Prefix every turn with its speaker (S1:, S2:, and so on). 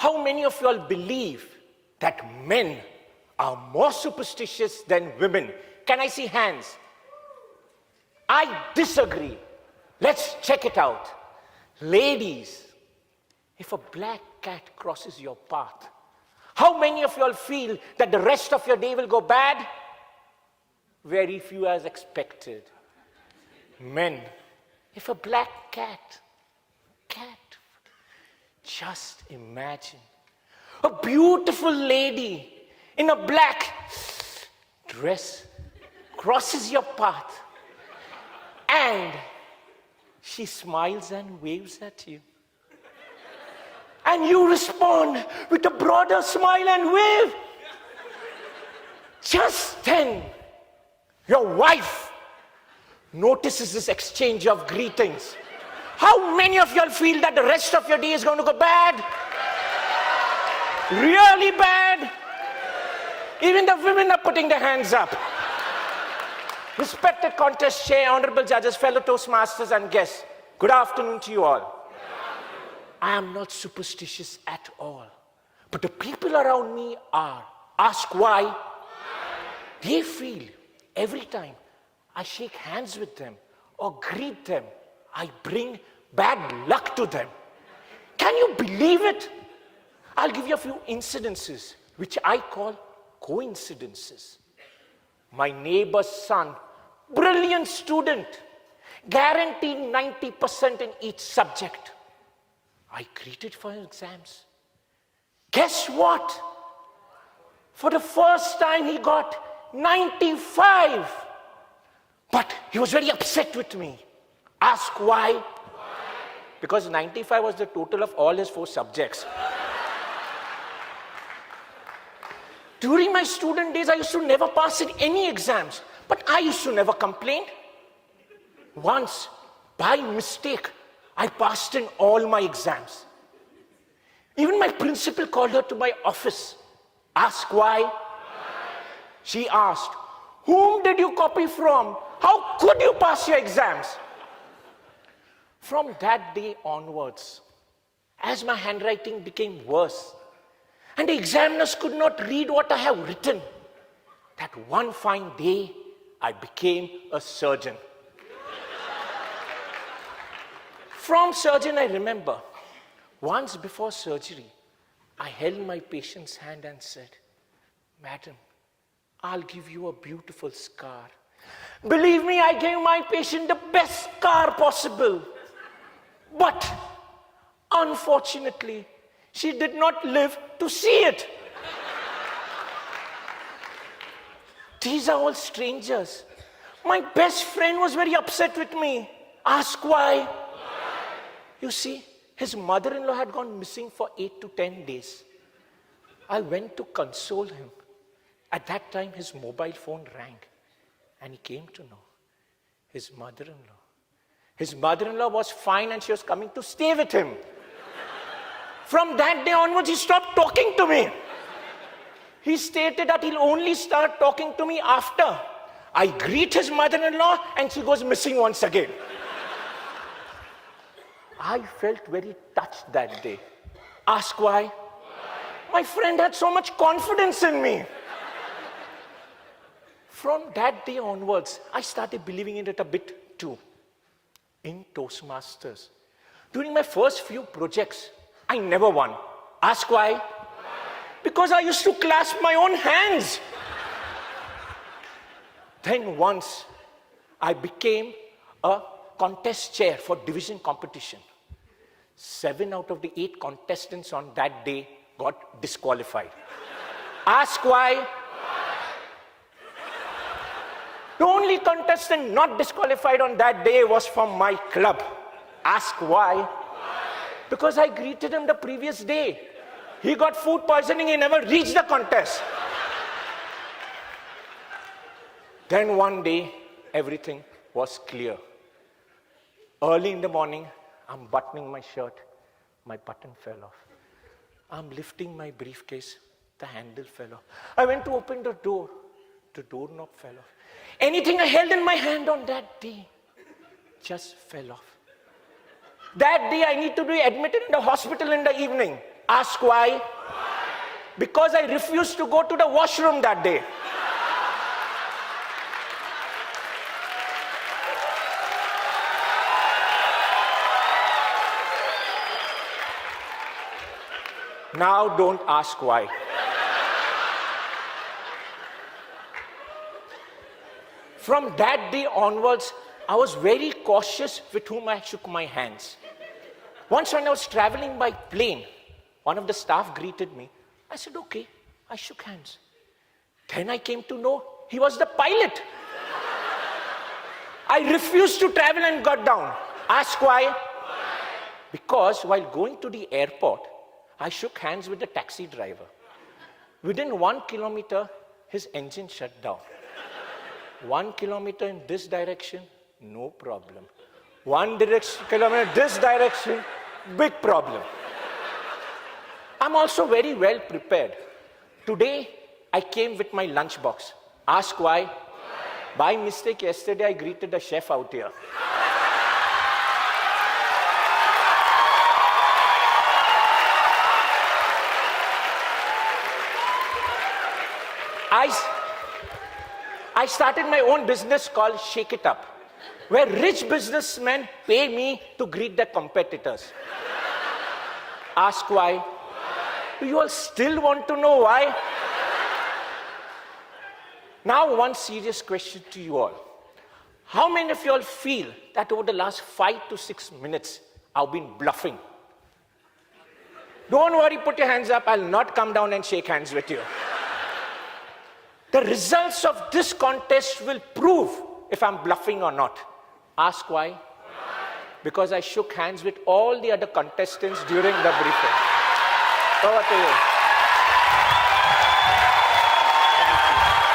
S1: How many of you all believe that men are more superstitious than women? Can I see hands? I disagree. Let's check it out. Ladies, if a black cat crosses your path, how many of you all feel that the rest of your day will go bad? Very few as expected. Men, if a black cat, just imagine a beautiful lady in a black dress crosses your path and she smiles and waves at you. And you respond with a broader smile and wave. Just then, your wife notices this exchange of greetings. How many of y'all feel that the rest of your day is going to go bad? Really bad? Even the women are putting their hands up. Respected contest chair, honorable judges, fellow Toastmasters and guests, good afternoon to you all. I am not superstitious at all. But the people around me are. Ask why? They feel every time I shake hands with them or greet them, I bring bad luck to them. Can you believe it? I'll give you a few incidences, which I call coincidences. My neighbor's son, brilliant student, guaranteed 90% in each subject. I greeted for his exams. Guess what? For the first time he got 95. But he was very upset with me. Ask why? Because 95 was the total of all his 4 subjects. During my student days, I used to never pass in any exams. But I used to never complain. Once, by mistake, I passed in all my exams. Even my principal called her to my office. Ask why? She asked, whom did you copy from? How could you pass your exams? From that day onwards, as my handwriting became worse, and the examiners could not read what I have written, that one fine day, I became a surgeon. From surgeon, I remember, once before surgery, I held my patient's hand and said, Madam, I'll give you a beautiful scar. Believe me, I gave my patient the best scar possible. But, unfortunately, she did not live to see it. These are all strangers. My best friend was very upset with me. Ask why? You see, his mother-in-law had gone missing for 8 to 10 days. I went to console him. At that time, his mobile phone rang. And he came to know his mother-in-law. His mother-in-law was fine and she was coming to stay with him. From that day onwards, he stopped talking to me. He stated that he'll only start talking to me after I greet his mother-in-law and she goes missing once again. I felt very touched that day. Ask why? My friend had so much confidence in me. From that day onwards, I started believing in it a bit too. In Toastmasters. During my first few projects, I never won. Ask why? Because I used to clasp my own hands. Then once, I became a contest chair for division competition. 7 out of the 8 contestants on that day got disqualified. Ask why? The only contestant not disqualified on that day was from my club. Ask why? Because I greeted him the previous day. He got food poisoning, he never reached the contest. Then one day, everything was clear. Early in the morning, I'm buttoning my shirt. My button fell off. I'm lifting my briefcase. The handle fell off. I went to open the door. The doorknob fell off. Anything I held in my hand on that day just fell off. That day I need to be admitted in the hospital in the evening. Ask why? Because I refused to go to the washroom that day. Now don't ask why. From that day onwards, I was very cautious with whom I shook my hands. Once when I was traveling by plane, one of the staff greeted me. I said, okay, I shook hands. Then I came to know he was the pilot. I refused to travel and got down. Ask why? Because while going to the airport, I shook hands with the taxi driver. Within 1 kilometer, his engine shut down. 1 kilometer in this direction, no problem. 1 kilometer this direction, big problem. I'm also very well prepared. Today, I came with my lunchbox. Ask why? By mistake, yesterday I greeted a chef out here. I started my own business called Shake It Up, where rich businessmen pay me to greet their competitors. Ask why? Do you all still want to know why? Now, one serious question to you all. How many of you all feel that over the last 5 to 6 minutes, I've been bluffing? Don't worry, put your hands up. I'll not come down and shake hands with you. The results of this contest will prove if I'm bluffing or not. Ask why? Because I shook hands with all the other contestants during the briefing. Over to you.